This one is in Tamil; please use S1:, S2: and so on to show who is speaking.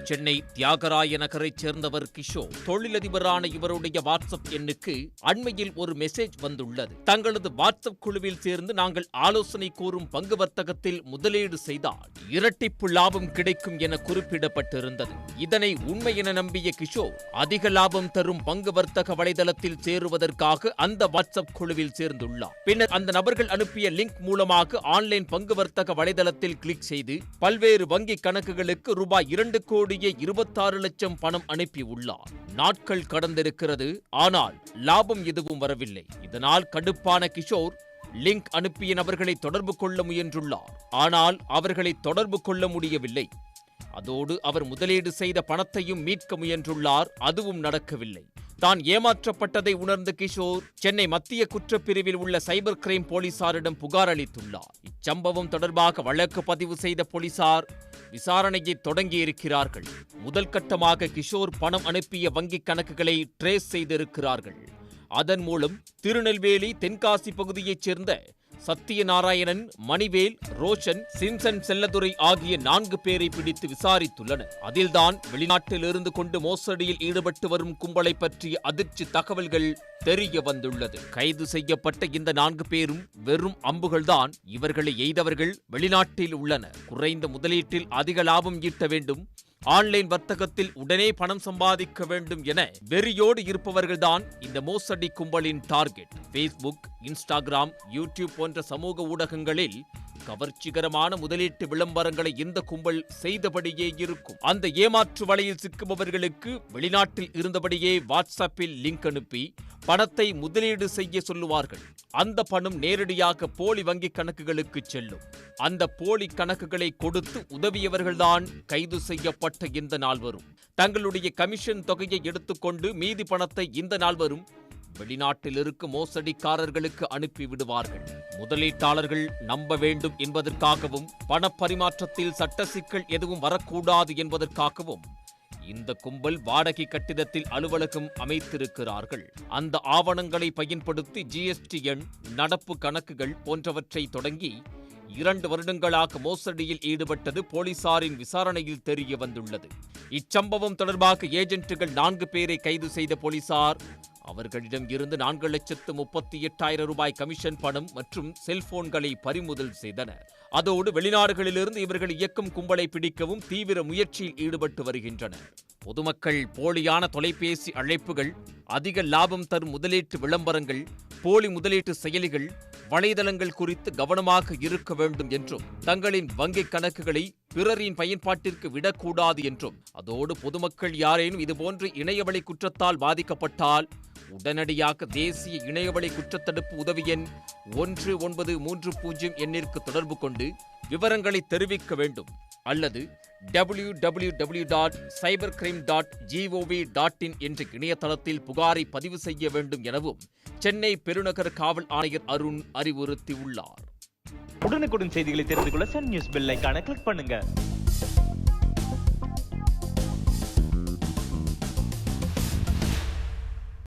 S1: சென்னை தியாகராய நகரைச் சேர்ந்தவர் கிஷோர். தொழிலதிபரான இவருடைய வாட்ஸ்அப் எண்ணுக்கு அண்மையில் ஒரு மெசேஜ் வந்துள்ளது. தங்களது வாட்ஸ்அப் குழுவில் சேர்ந்து நாங்கள் ஆலோசனை கூறும் பங்கு வர்த்தகத்தில் முதலீடு செய்தால் இரட்டிப்பு லாபம் கிடைக்கும் என குறிப்பிடப்பட்டிருந்தது. இதனை உண்மை என நம்பிய கிஷோர் அதிக லாபம் தரும் பங்கு வர்த்தக வலைதளத்தில் சேருவதற்காக அந்த வாட்ஸ்அப் குழுவில் சேர்ந்துள்ளார். பின்னர் அந்த நபர்கள் அனுப்பிய லிங்க் மூலமாக ஆன்லைன் பங்கு வர்த்தக வலைதளத்தில் கிளிக் செய்து பல்வேறு வங்கி கணக்குகளுக்கு ரூபாய் 2,26,00,000 பணம் அனுப்பியுள்ளார். நாட்கள் கடந்திருக்கிறது, ஆனால் லாபம் எதுவும் வரவில்லை. இதனால் கடுப்பான கிஷோர் லிங்க் அனுப்பிய நபர்களை தொடர்பு கொள்ள முயன்றுள்ளார். ஆனால் அவர்களை தொடர்பு கொள்ள முடியவில்லை. அதோடு அவர் முதலீடு செய்த பணத்தையும் மீட்க முயன்றுள்ளார். அதுவும் நடக்கவில்லை. தான் ஏமாற்றப்பட்டதை உணர்ந்த கிஷோர் சென்னை மத்திய குற்றப்பிரிவில் உள்ள சைபர் கிரைம் போலீசாரிடம் புகார் அளித்துள்ளார். இச்சம்பவம் தொடர்பாக வழக்கு பதிவு செய்த போலீசார் விசாரணையை தொடங்கியிருக்கிறார்கள். முதல் கட்டமாக கிஷோர் பணம் அனுப்பிய வங்கிக் கணக்குகளை ட்ரேஸ் செய்திருக்கிறார்கள். அதன் மூலம் திருநெல்வேலி தென்காசி பகுதியைச் சேர்ந்த சத்தியநாராயணன், மணிவேல், ரோஷன், சிம்சன் செல்லதுரை ஆகிய 4 பேரை பிடித்து விசாரித்துள்ளனர். அதில்தான் வெளிநாட்டில் இருந்து கொண்டு மோசடியில் ஈடுபட்டு வரும் கும்பலை பற்றிய அதிர்ச்சி தகவல்கள் தெரிய வந்துள்ளது. கைது செய்யப்பட்ட இந்த 4 பேரும் வெறும் அம்புகள்தான். இவர்களை எய்தவர்கள் வெளிநாட்டில் உள்ளனர். குறைந்த முதலீட்டில் அதிக லாபம் ஈட்ட வேண்டும், ஆன்லைன் வர்த்தகத்தில் உடனே பணம் சம்பாதிக்க வேண்டும் என வெறியோடு இருப்பவர்கள்தான் இந்த மோசடி கும்பலின் டார்கெட். ஃபேஸ்புக், இன்ஸ்டாகிராம், யூடியூப் போன்ற சமூக ஊடகங்களில் கவர்ச்சிகரமான முதலீட்டு விளம்பரங்களை இந்த கும்பல் செய்தபடியே இருக்கும். அந்த ஏமாற்று வலையில் சிக்குபவர்களுக்கு வெளிநாட்டில் இருந்தபடியே வாட்ஸ்அப்பில் லிங்க் அனுப்பி பணத்தை முதலீடு செய்ய சொல்லுவார்கள். அந்த பணம் நேரடியாக போலி வங்கிக் கணக்குகளுக்கு செல்லும். அந்த போலி கணக்குகளை கொடுத்து உதவியவர்கள்தான் கைது செய்யப்பட்ட இந்த நால்வரும். தங்களுடைய கமிஷன் தொகையை எடுத்துக்கொண்டு மீதி பணத்தை இந்த நால்வரும் வெளிநாட்டில் இருக்கும் மோசடிக்காரர்களுக்கு அனுப்பிவிடுவார்கள். முதலீட்டாளர்கள் நம்ப வேண்டும் என்பதற்காகவும் பணப்பரிமாற்றத்தில் சட்ட சிக்கல் எதுவும் வரக்கூடாது என்பதற்காகவும் இந்த கும்பல் வாடகை கட்டிடத்தில் அலுவலகம் அமைத்திருக்கிறார்கள். அந்த ஆவணங்களை பயன்படுத்தி ஜிஎஸ்டி எண், நடப்பு கணக்குகள் போன்றவற்றை தொடங்கி 2 வருடங்களாக மோசடியில் ஈடுபட்டது போலீசாரின் விசாரணையில் தெரிய வந்துள்ளது. இச்சம்பவம் தொடர்பாக ஏஜென்ட்டுகள் 4 பேரை கைது செய்த போலீசார் அவர்களிடம் இருந்து 4,38,000 ரூபாய் கமிஷன் பணம் மற்றும் செல்போன்களை பறிமுதல் செய்தனர். அதோடு வெளிநாடுகளிலிருந்து இவர்கள் இயக்கும் கும்பலை பிடிக்கவும் தீவிர முயற்சியில் ஈடுபட்டு வருகின்றனர். பொதுமக்கள் போலியான தொலைபேசி அழைப்புகள், அதிக லாபம் தரும் முதலீட்டு விளம்பரங்கள், போலி முதலீட்டு செயலிகள், வலைதளங்கள் குறித்து கவனமாக இருக்க வேண்டும் என்றும், தங்களின் வங்கிக் கணக்குகளை பிறரின் பயன்பாட்டிற்கு விடக்கூடாது என்றும், அதோடு பொதுமக்கள் யாரேனும் இதுபோன்ற இணையவழி குற்றத்தால் பாதிக்கப்பட்டால் உடனடியாக தேசிய இணையவழி குற்றத்தடுப்பு உதவி எண் 1930 எண்ணிற்கு தொடர்பு கொண்டு விவரங்களை தெரிவிக்க வேண்டும். அல்லது www.cybercrime.gov.in என்ற இணையதளத்தில் புகாரை பதிவு செய்ய வேண்டும் எனவும் சென்னை பெருநகர காவல் ஆணையர் அருண் அறிவுறுத்தியுள்ளார்.
S2: உடனுக்குடன் செய்திகளை தெரிந்து கொள்ள சன் நியூஸ் பெல் ஐகானை கிளிக் பண்ணுங்க.